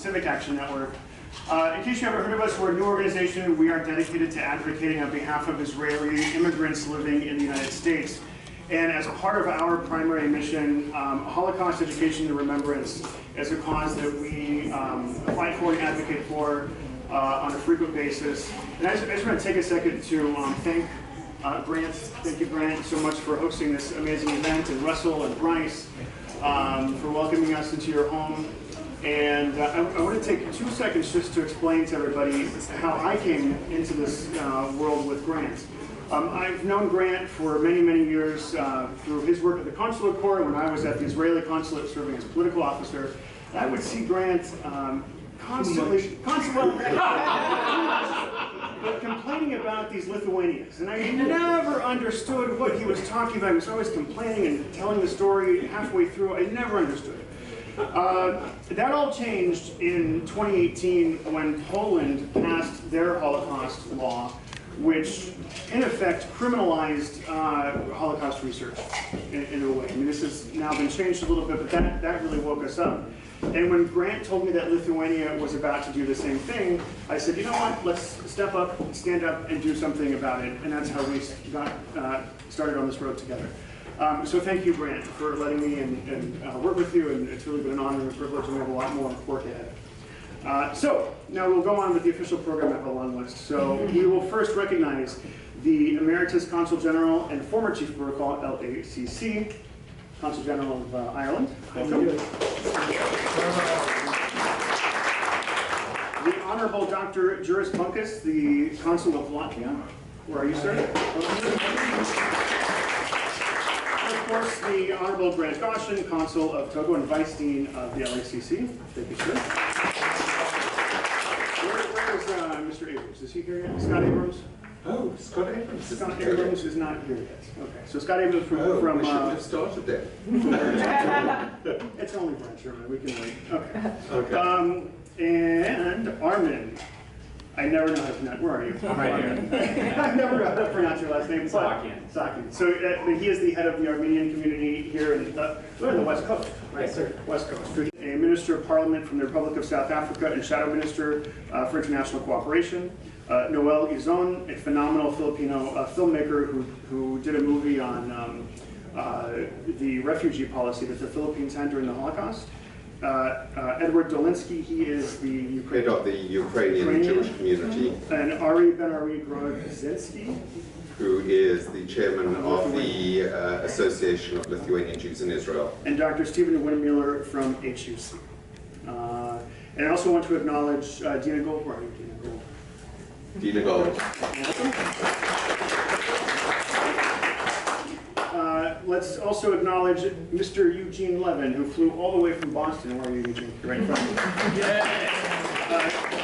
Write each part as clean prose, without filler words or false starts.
Civic Action Network. In case you haven't heard of us, we're a new organization. We are dedicated to advocating on behalf of Israeli immigrants living in the United States. And as a part of our primary mission, Holocaust education and remembrance is a cause that we fight for and advocate for on a frequent basis. And I just want to take a second to thank Grant. Thank you, Grant, so much for hosting this amazing event, and Russell and Bryce for welcoming us into your home. And I want to take 2 seconds just to explain to everybody how I came into this world with Grant. I've known Grant for many, many years through his work at the Consulate Corps when I was at the Israeli consulate serving as political officer. And I would see Grant constantly but complaining about these Lithuanians. And I never understood what he was talking about. He was always complaining and telling the story halfway through. I never understood it. That all changed in 2018 when Poland passed their Holocaust law, which in effect criminalized Holocaust research in a way. I mean, this has now been changed a little bit, but that really woke us up. And when Grant told me that Lithuania was about to do the same thing, I said, you know what, let's step up, stand up, and do something about it. And that's how we got started on this road together. So thank you, Grant, for letting me and work with you, and it's really been an honor and a privilege, and we have a lot more work ahead. So now we'll go on with the official program at the long list. So we will first recognize the Emeritus Consul General and former Chief Protocol, LACC, Consul General of Ireland. Welcome. The Honorable Dr. Juris Bunkus, the Consul of Latvia. Where are you, sir? And of course, the Honorable Granddaughter, Consul of Togo and Vice Dean of the LACC. Thank you, sir. Where is Mr. Abrams? Is he here yet? Scott Abrams? Oh, Scott Abrams. Scott Abrams is not here yet. Okay, so Scott Abrams from... we should have started there. It's only Brent Sherman, we can wait. Okay. Okay. And Armin. I never know how to pronounce. Where are you? I'm right here. I never know how to pronounce your last name. Sakian. Sakian. So he is the head of the Armenian community here in the West Coast, right? Yes, sir. West Coast. A Minister of Parliament from the Republic of South Africa and Shadow Minister for International Cooperation. Noel Izon, a phenomenal Filipino filmmaker who did a movie on the refugee policy that the Philippines had during the Holocaust. Edward Dolinsky, he is the Head of the Ukrainian Jewish community. And Ari Ben-Ari Grodzinski, who is the chairman of the Association of Lithuanian Jews in Israel. And Dr. Stephen Windmuller from HUC. And I also want to acknowledge Dina Gold. Where are you, Dina Gold? Dina Gold. Let's also acknowledge Mr. Eugene Levin, who flew all the way from Boston. Where are you, Eugene? You're right in front of me.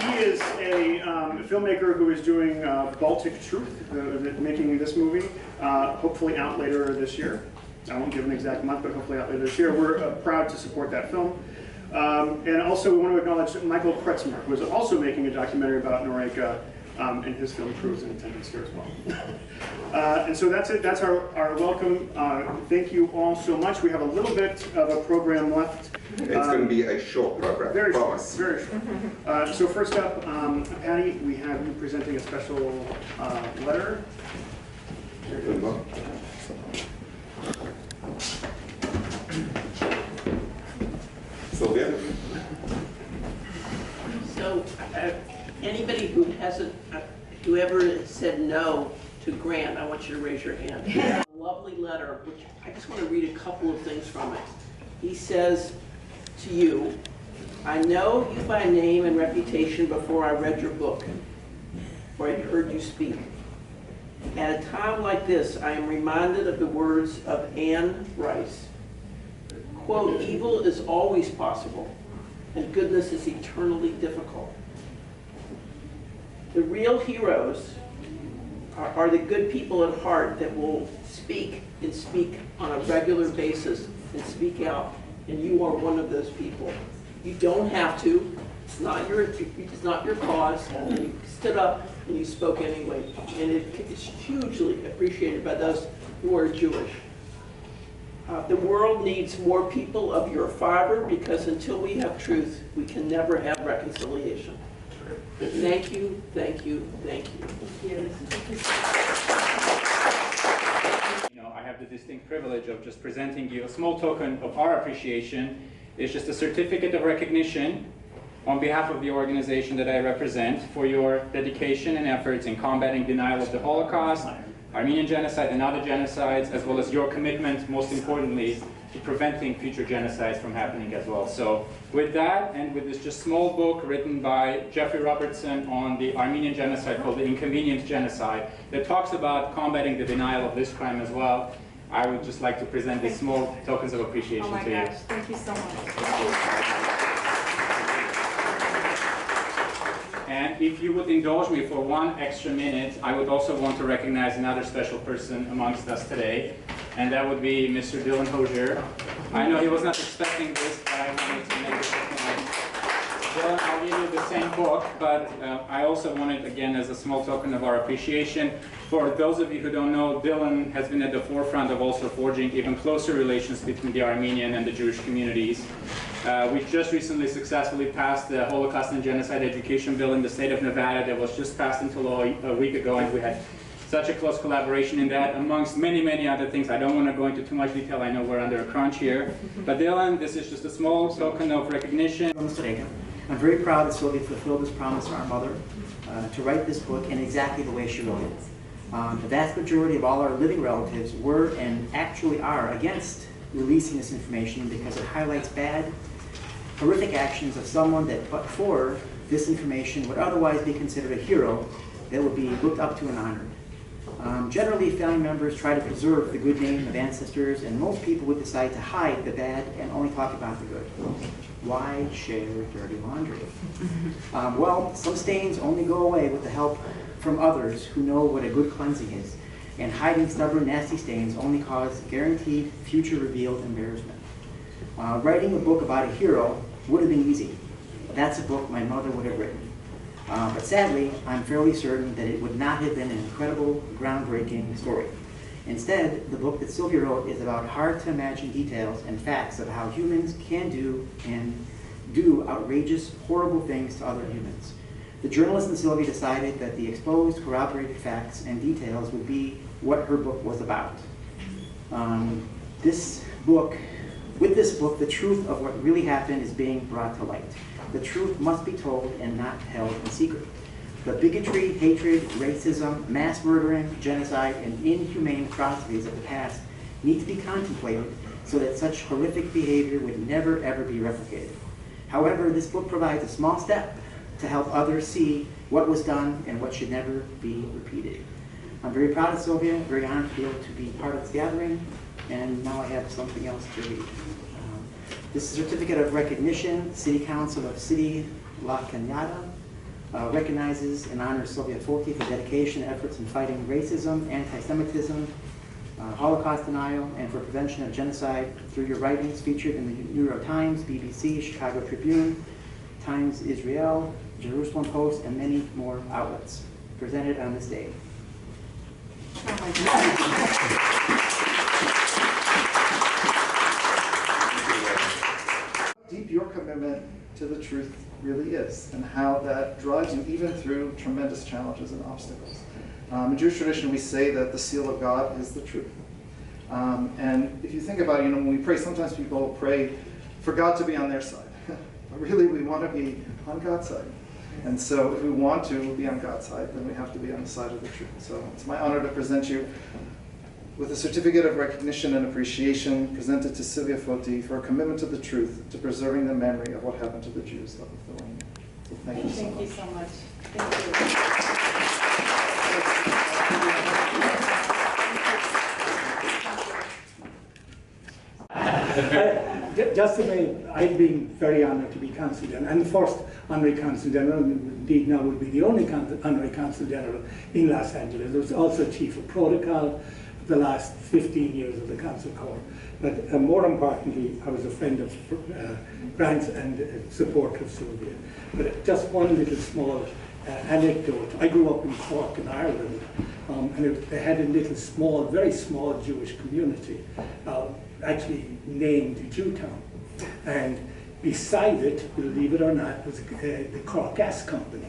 He is a filmmaker who is doing Baltic Truth, making this movie, hopefully out later this year. I won't give an exact month, but hopefully out later this year. We're proud to support that film. And also we want to acknowledge Michael Kretzmer, who is also making a documentary about Noreka, and his film crew is in attendance here as well. And so that's it. That's our welcome. Thank you all so much. We have a little bit of a program left. It's going to be a short program. Very short. Promise. Very short. So first up, Patty, we have you presenting a special letter. Sylvia? So, anybody who hasn't, whoever said no to Grant, I want you to raise your hand. A lovely letter, which I just want to read a couple of things from it. He says to you, I know you by name and reputation before I read your book, or I heard you speak. At a time like this, I am reminded of the words of Anne Rice. Quote, evil is always possible, and goodness is eternally difficult. The real heroes are the good people at heart that will speak and speak on a regular basis and speak out, and you are one of those people. You don't have to. It's not your cause. And you stood up and you spoke anyway, and it's hugely appreciated by those who are Jewish. The world needs more people of your fiber, because until we have truth, we can never have reconciliation. Thank you, thank you, thank you. I have the distinct privilege of just presenting you a small token of our appreciation. It's just a certificate of recognition on behalf of the organization that I represent for your dedication and efforts in combating denial of the Holocaust, Armenian genocide and other genocides, as well as your commitment, most importantly, to preventing future genocides from happening as well. So with that, and with this just small book written by Jeffrey Robertson on the Armenian genocide called The Inconvenient Genocide, that talks about combating the denial of this crime as well, I would just like to present these small tokens of appreciation to you. Oh my gosh, thank you so much. And if you would indulge me for one extra minute, I would also want to recognize another special person amongst us today, and that would be Mr. Dylan Hosier. I know he was not expecting this, but I wanted to make this recognize. Dylan, I'll give you the same book, but I also wanted, again, as a small token of our appreciation, for those of you who don't know, Dylan has been at the forefront of also forging even closer relations between the Armenian and the Jewish communities. We just recently successfully passed the Holocaust and Genocide Education Bill in the state of Nevada that was just passed into law a week ago, and we had such a close collaboration in that, amongst many, many other things. I don't want to go into too much detail. I know we're under a crunch here. But Dylan, this is just a small token of recognition. I'm very proud that Sylvia fulfilled this promise to our mother to write this book in exactly the way she wrote it. The vast majority of all our living relatives were and actually are against releasing this information because it highlights bad, horrific actions of someone that, but for this information, would otherwise be considered a hero that would be looked up to and honored. Generally, family members try to preserve the good name of ancestors, and most people would decide to hide the bad and only talk about the good. Why share dirty laundry? Well, some stains only go away with the help from others who know what a good cleansing is, and hiding stubborn, nasty stains only cause guaranteed future revealed embarrassment. Writing a book about a hero would have been easy. That's a book my mother would have written. But sadly, I'm fairly certain that it would not have been an incredible, groundbreaking story. Instead, the book that Sylvia wrote is about hard-to-imagine details and facts of how humans can do and do outrageous, horrible things to other humans. The journalist in Sylvia decided that the exposed, corroborated facts and details would be what her book was about. With this book, the truth of what really happened is being brought to light. The truth must be told and not held in secret. The bigotry, hatred, racism, mass murdering, genocide, and inhumane atrocities of the past need to be contemplated so that such horrific behavior would never, ever be replicated. However, this book provides a small step to help others see what was done and what should never be repeated. I'm very proud of Sylvia, very honored to be able to be part of this gathering, and now I have something else to read. This certificate of recognition, City Council of City La Cañada, recognizes and honors Sylvia Foti for dedication and efforts in fighting racism, anti-Semitism, Holocaust denial, and for prevention of genocide through your writings featured in the New York Times, BBC, Chicago Tribune, Times Israel, Jerusalem Post, and many more outlets. Presented on this day. Oh my God. Deep your commitment to the truth really is, and how that drives you even through tremendous challenges and obstacles. In Jewish tradition, we say that the seal of God is the truth. And if you think about it, when we pray, sometimes people pray for God to be on their side. But really, we want to be on God's side. And so if we want to be on God's side, then we have to be on the side of the truth. So it's my honor to present you with a certificate of recognition and appreciation presented to Sylvia Foti for her commitment to the truth, to preserving the memory of what happened to the Jews of Lithuania. So thank you so much. Thank you so much. Thank you. Just to say, I've been very honored to be Consul General, and the first Honorary Consul General, and indeed now will be the only Honorary Consul General in Los Angeles. I was also Chief of Protocol for the last 15 years of the Consul Corps. But more importantly, I was a friend of Grant's and supporter of Sylvia. But just one little small anecdote. I grew up in Cork in Ireland, and they had a little small, very small Jewish community. actually named Jewtown. And beside it, believe it or not, was the Cork Gas Company.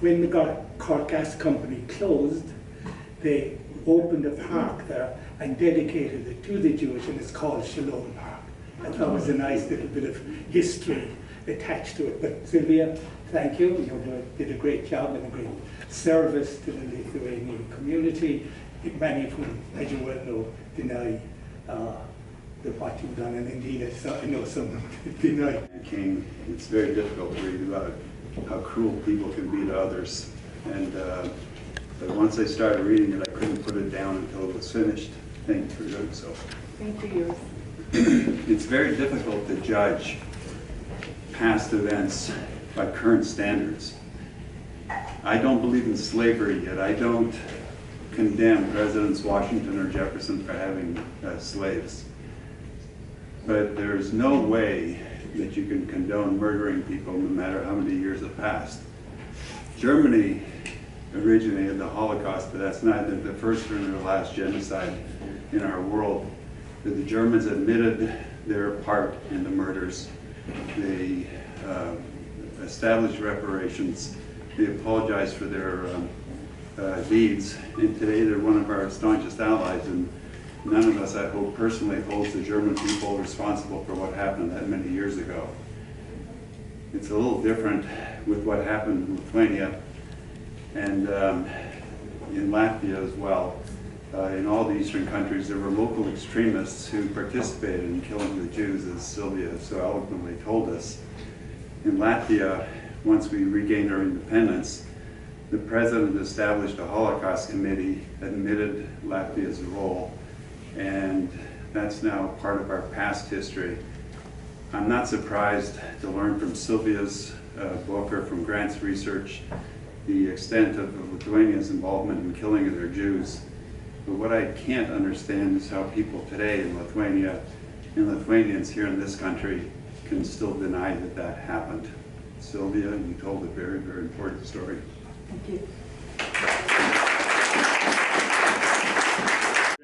When the Cork Gas Company closed, they opened a park there and dedicated it to the Jewish, and it's called Shalom Park. I thought it was a nice little bit of history attached to it. But Sylvia, thank you. You did a great job and a great service to the Lithuanian community. Many of whom, as you well know, deny what you've done, and indeed I know some deny. King, it's very difficult to read about how cruel people can be to others. And but once I started reading it, I couldn't put it down until it was finished. Thank you for doing so. Thank you. It's very difficult to judge past events by current standards. I don't believe in slavery, yet I don't condemn Presidents Washington or Jefferson for having slaves. But there's no way that you can condone murdering people no matter how many years have passed. Germany originated the Holocaust, but that's neither the first nor the last genocide in our world. The Germans admitted their part in the murders. They established reparations. They apologized for their deeds, and today they're one of our staunchest allies, and none of us, I hope, personally holds the German people responsible for what happened that many years ago. It's a little different with what happened in Lithuania and in Latvia as well. In all the Eastern countries, there were local extremists who participated in killing the Jews, as Sylvia so eloquently told us. In Latvia, once we regained our independence, the president established a Holocaust committee, admitted Latvia's role, and that's now part of our past history. I'm not surprised to learn from Sylvia's book or from Grant's research the extent of Lithuania's involvement in killing of their Jews. But what I can't understand is how people today in Lithuania and Lithuanians here in this country can still deny that that happened. Sylvia, you told a very, very important story. Thank you.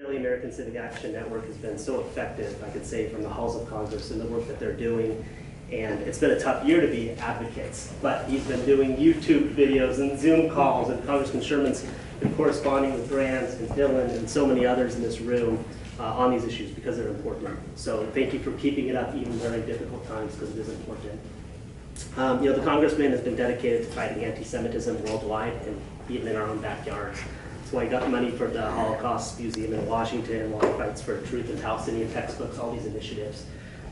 The American Civic Action Network has been so effective, I could say, from the halls of Congress and the work that they're doing. And it's been a tough year to be advocates, but he's been doing YouTube videos and Zoom calls, and Congressman Sherman's been corresponding with Grant and Dylan and so many others in this room on these issues because they're important. So thank you for keeping it up even during difficult times, because it is important. The congressman has been dedicated to fighting anti-Semitism worldwide and even in our own backyards. That's why he got money for the Holocaust Museum in Washington, while he fights for truth in Palestinian textbooks, all these initiatives.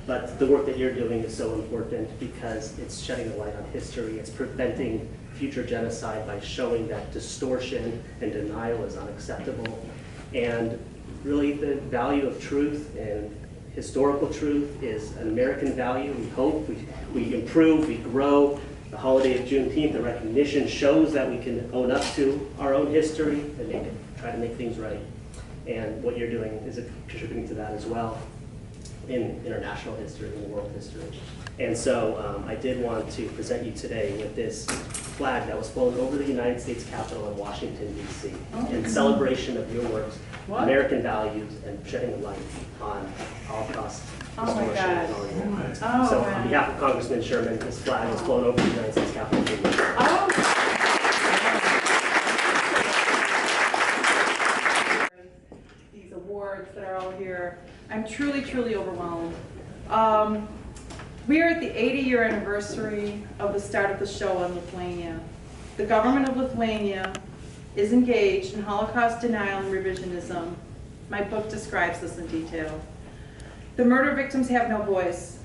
But the work that you're doing is so important because it's shedding a light on history. It's preventing future genocide by showing that distortion and denial is unacceptable. And really the value of truth and historical truth is an American value. We hope, we improve, we grow. The holiday of Juneteenth, the recognition shows that we can own up to our own history and try to make things right. And what you're doing is contributing to that as well in international history, in world history. And so I did want to present you today with this flag that was flown over the United States Capitol in Washington, D.C. in celebration of your works, American values, and shedding a light on Holocaust distortion and all your work. So on behalf of Congressman Sherman, this flag was flown over the United States Capitol. These awards that are all here. I'm truly, truly overwhelmed. We are at the 80-year anniversary of the start of the show on Lithuania. The government of Lithuania is engaged in Holocaust denial and revisionism. My book describes this in detail. The murder victims have no voice.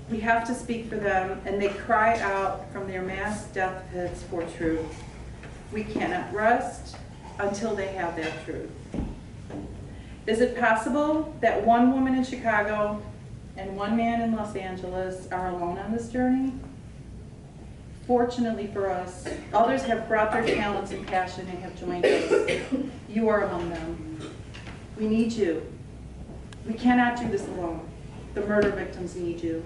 We have to speak for them, and they cry out from their mass deathbeds for truth. We cannot rest until they have that truth. Is it possible that one woman in Chicago and one man in Los Angeles are alone on this journey? Fortunately for us, others have brought their talents and passion and have joined us. You are among them. We need you. We cannot do this alone. The murder victims need you.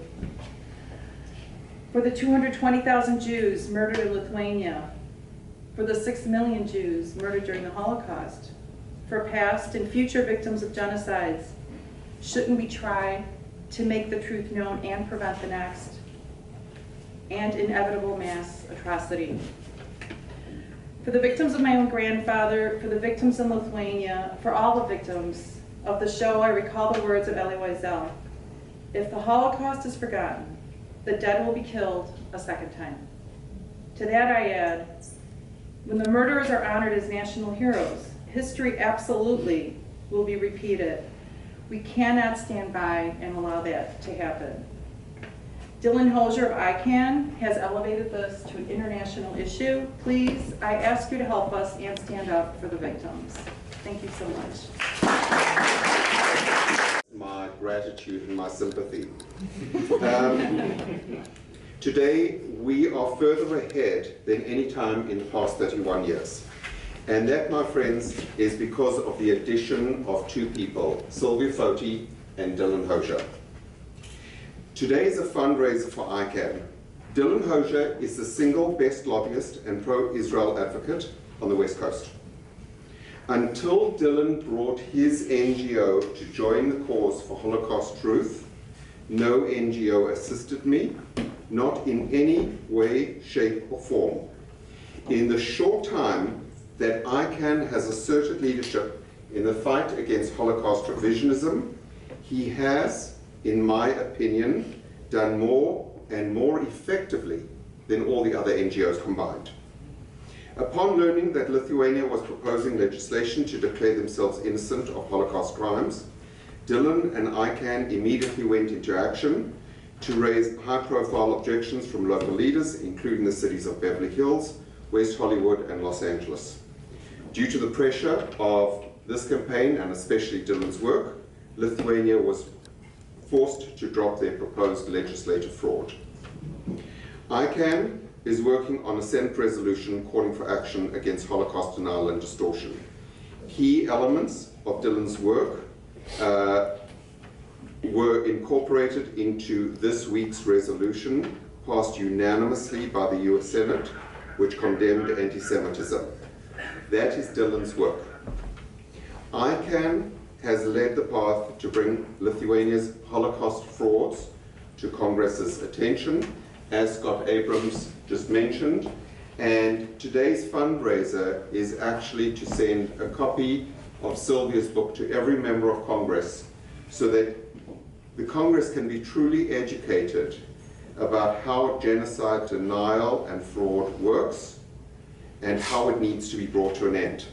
For the 220,000 Jews murdered in Lithuania, for the 6 million Jews murdered during the Holocaust, for past and future victims of genocides Shouldn't we try to make the truth known and prevent the next and inevitable mass atrocity? For the victims of my own grandfather, for the victims in Lithuania, for all the victims of the show, I recall the words of Elie Wiesel. If the Holocaust is forgotten, the dead will be killed a second time. To that I add, when the murderers are honored as national heroes, history absolutely will be repeated. We cannot stand by and allow that to happen. Dylan Hosier of ICANN has elevated this to an international issue. Please, I ask you to help us and stand up for the victims. Thank you so much. My gratitude and my sympathy. Today, we are further ahead than any time in the past 31 years. And that, my friends, is because of the addition of two people, Sylvia Foti and Dylan Hosier. Today is a fundraiser for ICANN. Dylan Hosier is the single best lobbyist and pro-Israel advocate on the West Coast. Until Dylan brought his NGO to join the cause for Holocaust truth, no NGO assisted me, not in any way, shape, or form. In the short time that ICANN has asserted leadership in the fight against Holocaust revisionism, he has, in my opinion, done more and more effectively than all the other NGOs combined. Upon learning that Lithuania was proposing legislation to declare themselves innocent of Holocaust crimes, Dylan and ICANN immediately went into action to raise high-profile objections from local leaders, including the cities of Beverly Hills, West Hollywood, and Los Angeles. Due to the pressure of this campaign, and especially Dylan's work, Lithuania was forced to drop their proposed legislative fraud. ICANN is working on a Senate resolution calling for action against Holocaust denial and distortion. Key elements of Dylan's work were incorporated into this week's resolution, passed unanimously by the US Senate, which condemned anti-Semitism. That is Dylan's work. ICANN has led the path to bring Lithuania's Holocaust frauds to Congress's attention, as Scott Abrams just mentioned, and today's fundraiser is actually to send a copy of Sylvia's book to every member of Congress so that the Congress can be truly educated about how genocide denial and fraud works and how it needs to be brought to an end.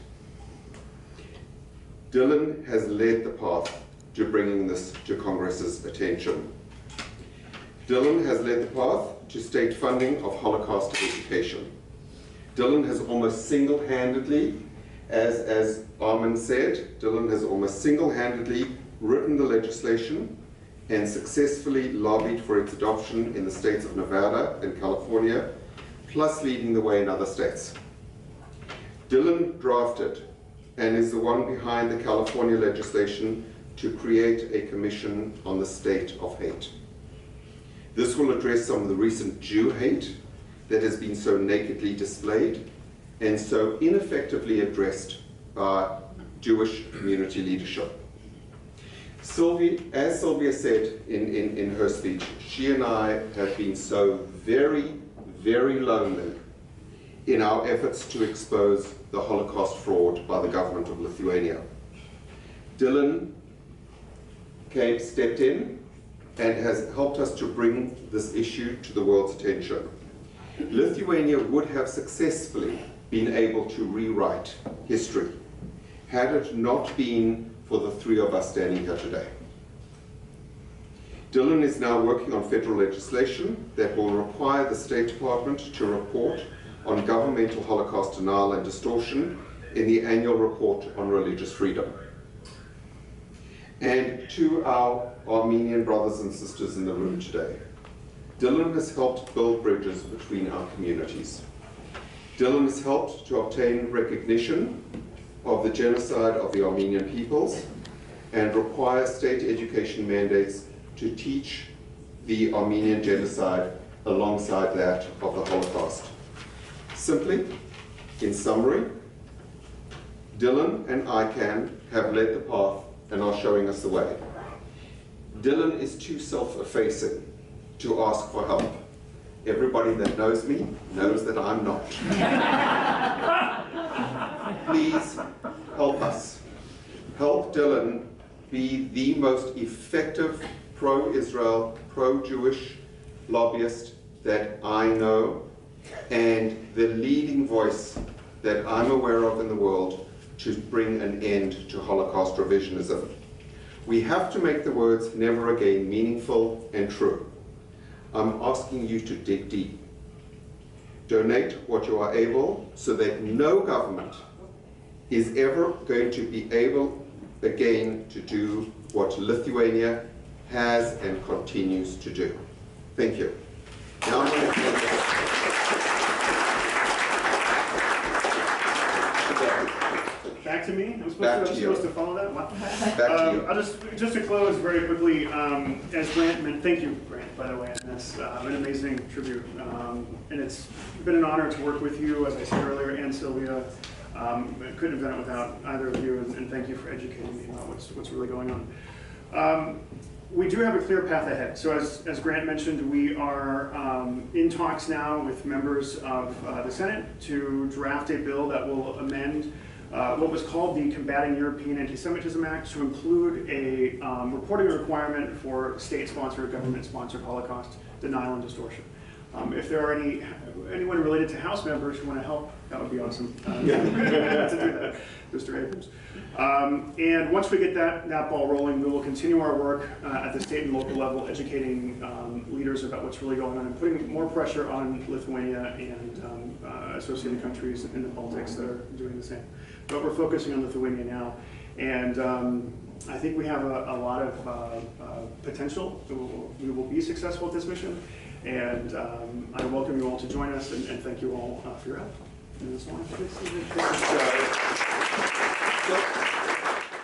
Dylan has led the path to bringing this to Congress's attention. Dylan has led the path to state funding of Holocaust education. Dylan has almost single-handedly, as Armin said, Dylan has almost single-handedly written the legislation and successfully lobbied for its adoption in the states of Nevada and California, plus leading the way in other states. Dylan drafted and is the one behind the California legislation to create a commission on the state of hate. This will address some of the recent Jew hate that has been so nakedly displayed and so ineffectively addressed by Jewish community leadership. As Sylvia said in her speech, she and I have been so very, very lonely in our efforts to expose the Holocaust fraud by the government of Lithuania. Dylan stepped in and has helped us to bring this issue to the world's attention. Lithuania would have successfully been able to rewrite history had it not been for the three of us standing here today. Dylan is now working on federal legislation that will require the State Department to report on governmental Holocaust denial and distortion in the annual report on religious freedom. And to our Armenian brothers and sisters in the room today, Dylan has helped build bridges between our communities. Dylan has helped to obtain recognition of the genocide of the Armenian peoples and require state education mandates to teach the Armenian genocide alongside that of the Holocaust. Simply, in summary, Dylan and ICANN have led the path and are showing us the way. Dylan is too self-effacing to ask for help. Everybody that knows me knows that I'm not. Please help us. Help Dylan be the most effective pro-Israel, pro-Jewish lobbyist that I know, and the leading voice that I'm aware of in the world to bring an end to Holocaust revisionism. We have to make the words "never again" meaningful and true. I'm asking you to dig deep. Donate what you are able so that no government is ever going to be able again to do what Lithuania has and continues to do. Thank you. Now I'm going to Back to me? I'm supposed to follow that? Wow. Back to you. I'll just to close very quickly, as Grant meant, thank you, Grant, by the way, and that's an amazing tribute. And it's been an honor to work with you, as I said earlier, and Sylvia. I couldn't have done it without either of you, and thank you for educating me about what's really going on. We do have a clear path ahead. So as Grant mentioned, we are in talks now with members of the Senate to draft a bill that will amend what was called the Combating European Anti-Semitism Act to include a reporting requirement for state-sponsored, government-sponsored Holocaust denial and distortion. If there are anyone related to House members who want to help, that would be awesome to do that, Mr. Abrams. And once we get that ball rolling, we will continue our work at the state and local level, educating leaders about what's really going on and putting more pressure on Lithuania and associated countries in the Baltics that are doing the same. But we're focusing on Lithuania now. And I think we have a lot of potential. We will be successful at this mission. And I welcome you all to join us and thank you all for your help. And this one,